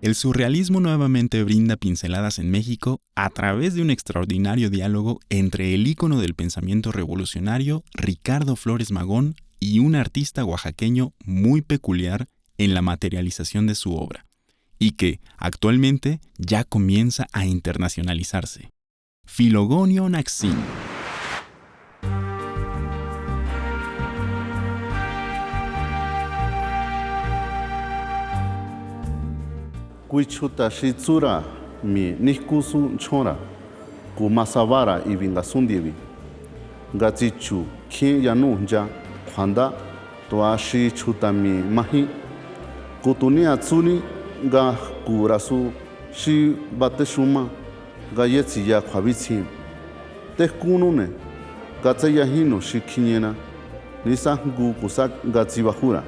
El surrealismo nuevamente brinda pinceladas en México a través de un extraordinario diálogo entre el ícono del pensamiento revolucionario, Ricardo Flores Magón, y un artista oaxaqueño muy peculiar en la materialización de su obra, y que, actualmente, ya comienza a internacionalizarse. Filogonio Naxin. Kuichuta shitsura mi nikusu chora kumasavara y vingasundievi gachichu kin yanu ja khanda toashi chuta mi mahi kutunia tsuni ga kurasu shi bateshuma ga yetsi ya khwabitsi tekunune gatseya hino shikinyena nisa gu kusak gatsibahura.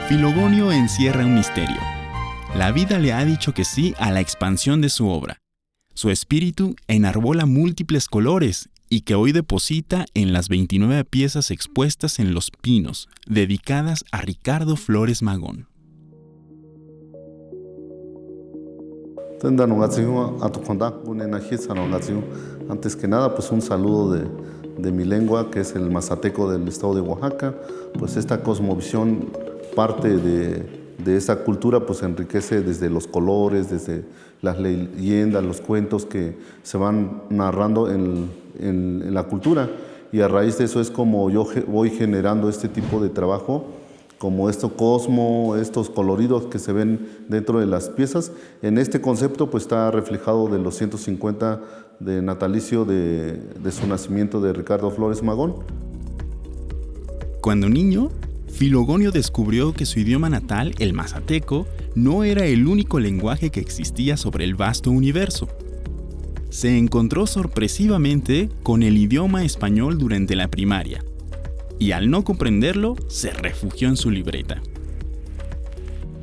Filogonio encierra un misterio. La vida le ha dicho que sí a la expansión de su obra. Su espíritu enarbola múltiples colores y que hoy deposita en las 29 piezas expuestas en Los Pinos, dedicadas a Ricardo Flores Magón. Antes que nada, pues un saludo de mi lengua, que es el mazateco del estado de Oaxaca. Pues esta cosmovisión parte de esa cultura, pues enriquece desde los colores, desde las leyendas, los cuentos que se van narrando en la cultura. Y a raíz de eso es como yo voy generando este tipo de trabajo, como estos coloridos que se ven dentro de las piezas. En este concepto pues está reflejado de los 150 de natalicio de su nacimiento de Ricardo Flores Magón. Cuando niño, Filogonio descubrió que su idioma natal, el mazateco, no era el único lenguaje que existía sobre el vasto universo. Se encontró sorpresivamente con el idioma español durante la primaria, y al no comprenderlo, se refugió en su libreta.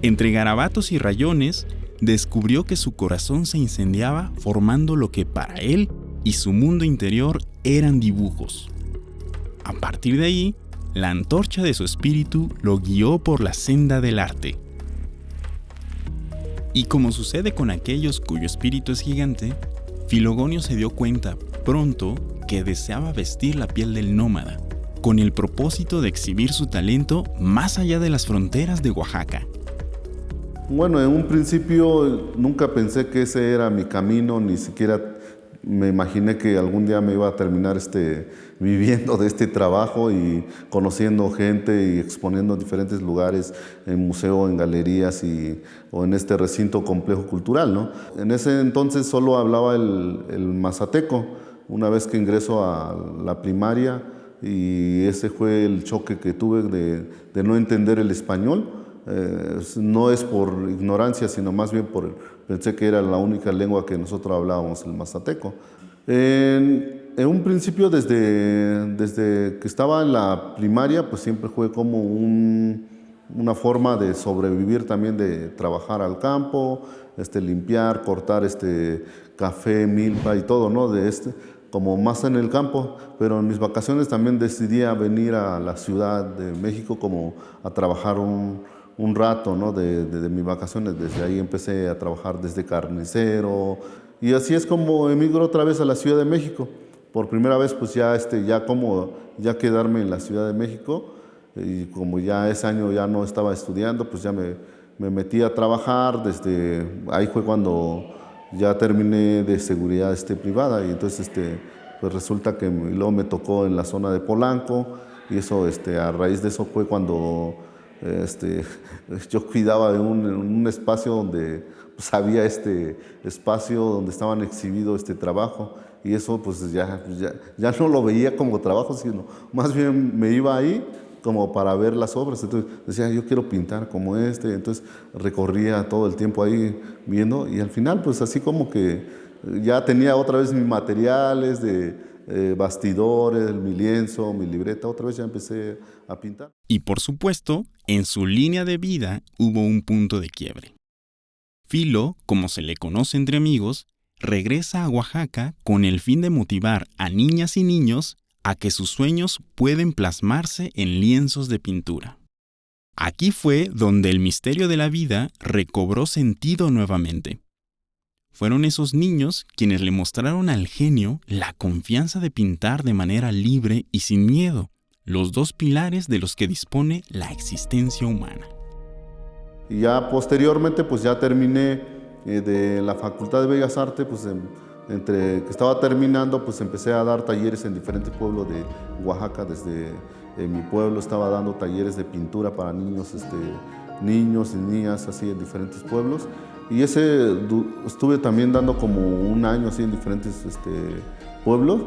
Entre garabatos y rayones, descubrió que su corazón se incendiaba formando lo que para él y su mundo interior eran dibujos. A partir de ahí, la antorcha de su espíritu lo guió por la senda del arte. Y como sucede con aquellos cuyo espíritu es gigante, Filogonio se dio cuenta pronto que deseaba vestir la piel del nómada, con el propósito de exhibir su talento más allá de las fronteras de Oaxaca. Bueno, en un principio nunca pensé que ese era mi camino, ni siquiera me imaginé que algún día me iba a terminar viviendo de este trabajo y conociendo gente y exponiendo en diferentes lugares, en museos, en galerías o en este recinto complejo cultural, ¿no? En ese entonces solo hablaba el mazateco. Una vez que ingreso a la primaria, y ese fue el choque que tuve de no entender el español. No es por ignorancia, sino más bien pensé que era la única lengua que nosotros hablábamos, el mazateco. En un principio, desde que estaba en la primaria, pues siempre fue como una forma de sobrevivir también, de trabajar al campo, limpiar, cortar café, milpa y todo, ¿no? Como más en el campo, pero en mis vacaciones también decidí venir a la Ciudad de México como a trabajar un rato, ¿no? de mis vacaciones. Desde ahí empecé a trabajar desde carnicero y así es como emigro otra vez a la Ciudad de México. Por primera vez pues ya quedarme en la Ciudad de México, y como ya ese año ya no estaba estudiando, pues ya me metí a trabajar. Desde ahí fue cuando ya terminé de seguridad privada, y entonces pues resulta que luego me tocó en la zona de Polanco, y eso a raíz de eso fue cuando yo cuidaba de un espacio donde pues, había espacio donde estaban exhibidos trabajo, y eso pues ya no lo veía como trabajo, sino más bien me iba ahí como para ver las obras. Entonces decía, yo quiero pintar como entonces recorría todo el tiempo ahí viendo, y al final pues así como que ya tenía otra vez mis materiales de bastidores, mi lienzo, mi libreta, otra vez ya empecé a pintar. Y por supuesto, en su línea de vida hubo un punto de quiebre. Filo, como se le conoce entre amigos, regresa a Oaxaca con el fin de motivar a niñas y niños a que sus sueños pueden plasmarse en lienzos de pintura. Aquí fue donde el misterio de la vida recobró sentido nuevamente. Fueron esos niños quienes le mostraron al genio la confianza de pintar de manera libre y sin miedo, los dos pilares de los que dispone la existencia humana. Y ya posteriormente, pues ya terminé de la Facultad de Bellas Artes, pues entre que estaba terminando, pues empecé a dar talleres en diferentes pueblos de Oaxaca. Desde mi pueblo estaba dando talleres de pintura para niños, niños y niñas, así en diferentes pueblos. Y estuve también dando como un año así en diferentes pueblos.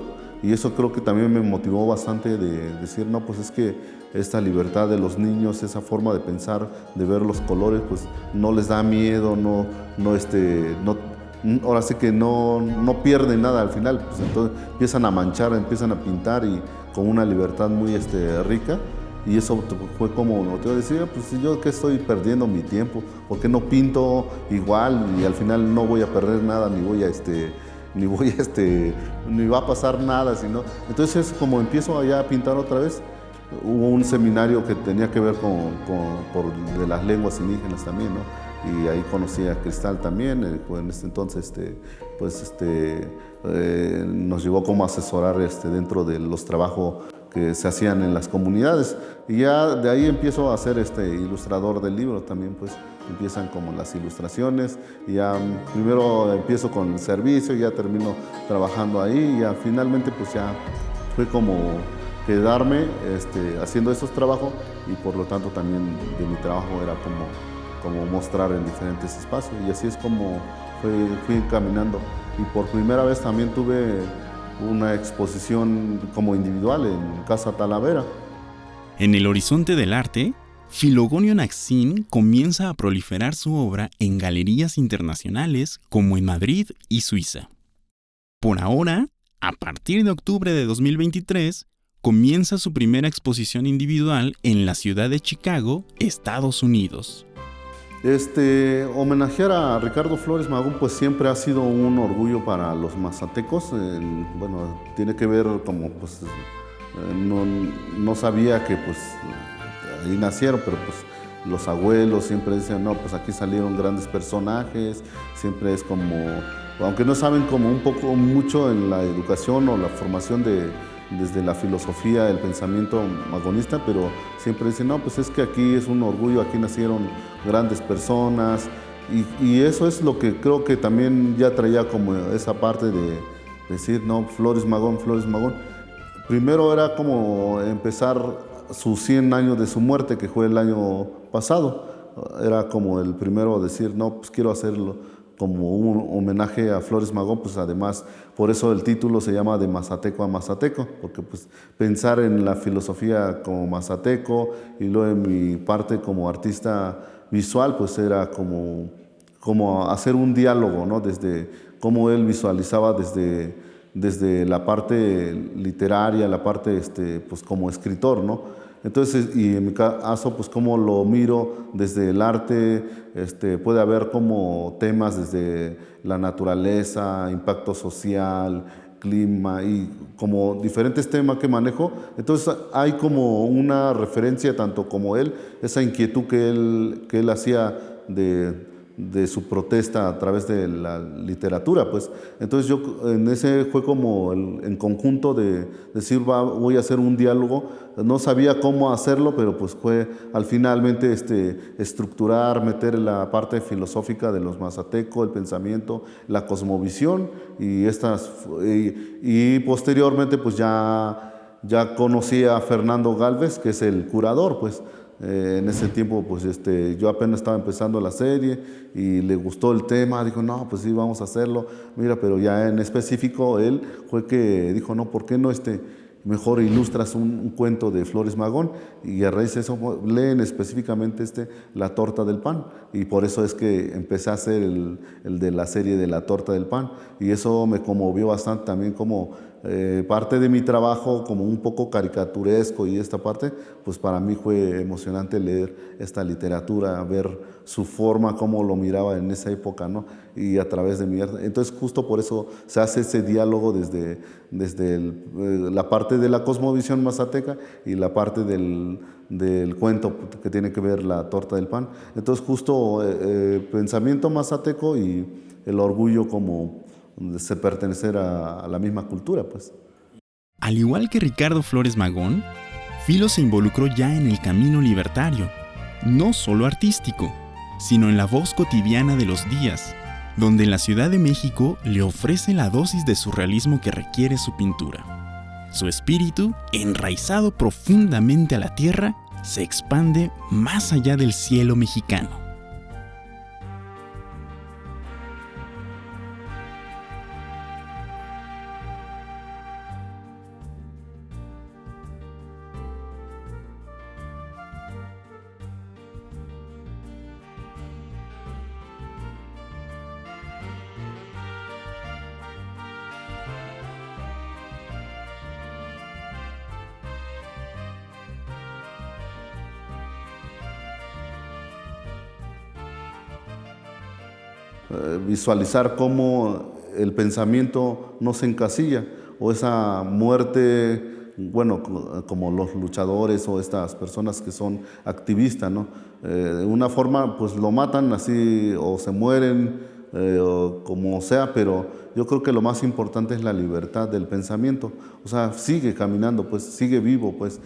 Y eso creo que también me motivó bastante de decir, no, pues es que esta libertad de los niños, esa forma de pensar, de ver los colores, pues no les da miedo, ahora sí que no pierden nada al final. Pues entonces empiezan a manchar, empiezan a pintar y con una libertad muy rica. Y eso fue como, yo decía, pues yo que estoy perdiendo mi tiempo, ¿por qué no pinto igual? Y al final no voy a perder nada, ni va a pasar nada, sino. Entonces, como empiezo allá a pintar otra vez, hubo un seminario que tenía que ver de las lenguas indígenas también, ¿no? Y ahí conocí a Cristal también. En este entonces, nos llevó como a asesorar dentro de los trabajos que se hacían en las comunidades. Y ya de ahí empiezo a ser ilustrador del libro también, pues empiezan como las ilustraciones, y ya primero empiezo con el servicio, ya termino trabajando ahí, y ya finalmente pues ya fue como quedarme haciendo esos trabajos, y por lo tanto también de mi trabajo era como mostrar en diferentes espacios, y así es como fui caminando. Y por primera vez también tuve una exposición como individual en Casa Talavera. En el horizonte del arte, Filogonio Naxín comienza a proliferar su obra en galerías internacionales como en Madrid y Suiza. Por ahora, a partir de octubre de 2023, comienza su primera exposición individual en la ciudad de Chicago, Estados Unidos. Homenajear a Ricardo Flores Magón pues siempre ha sido un orgullo para los mazatecos. Bueno, tiene que ver como pues no sabía que pues ahí nacieron, pero pues los abuelos siempre dicen, no, pues aquí salieron grandes personajes, siempre es como, aunque no saben como un poco mucho en la educación o la formación desde la filosofía, el pensamiento magonista, pero siempre dicen, no, pues es que aquí es un orgullo, aquí nacieron grandes personas, y eso es lo que creo que también ya traía como esa parte de decir, no, Flores Magón, Flores Magón. Primero era como empezar sus 100 años de su muerte, que fue el año pasado. Era como el primero decir, no, pues quiero hacerlo como un homenaje a Flores Magón, pues además, por eso el título se llama De Mazateco a Mazateco, porque pues pensar en la filosofía como mazateco y luego en mi parte como artista visual, pues era como hacer un diálogo, ¿no? Desde cómo él visualizaba desde la parte literaria, la parte pues como escritor, ¿no? Entonces, y en mi caso, pues cómo lo miro desde el arte, puede haber como temas desde la naturaleza, impacto social, clima y como diferentes temas que manejo. Entonces hay como una referencia tanto como él, esa inquietud que él hacía de su protesta a través de la literatura, pues. Entonces yo en ese fue como en conjunto de decir, voy a hacer un diálogo. No sabía cómo hacerlo, pero pues fue al finalmente estructurar, meter la parte filosófica de los mazatecos, el pensamiento, la cosmovisión y posteriormente pues ya conocí a Fernando Gálvez, que es el curador, pues. En ese tiempo, pues yo apenas estaba empezando la serie y le gustó el tema, dijo, no, pues sí, vamos a hacerlo. Mira, pero ya en específico él fue que dijo, no, ¿por qué no mejor ilustras un cuento de Flores Magón? Y a raíz de eso leen específicamente La torta del pan, y por eso es que empecé a hacer el de la serie de La torta del pan, y eso me conmovió bastante también, como parte de mi trabajo como un poco caricaturesco y esta parte, pues para mí fue emocionante leer esta literatura, ver su forma, cómo lo miraba en esa época, ¿no? Y a través de mi arte. Entonces justo por eso se hace ese diálogo desde la parte de la cosmovisión mazateca y la parte del cuento que tiene que ver la torta del pan. Entonces justo pensamiento mazateco y el orgullo como de pertenecer a la misma cultura, pues. Al igual que Ricardo Flores Magón, Filo se involucró ya en el camino libertario, no solo artístico, sino en la voz cotidiana de los días, donde en la Ciudad de México le ofrece la dosis de surrealismo que requiere su pintura. Su espíritu, enraizado profundamente a la tierra, se expande más allá del cielo mexicano. Visualizar cómo el pensamiento no se encasilla o esa muerte, bueno, como los luchadores o estas personas que son activistas, ¿no? De una forma pues lo matan así o se mueren o como sea, pero yo creo que lo más importante es la libertad del pensamiento, o sea, sigue caminando, pues sigue vivo, pues.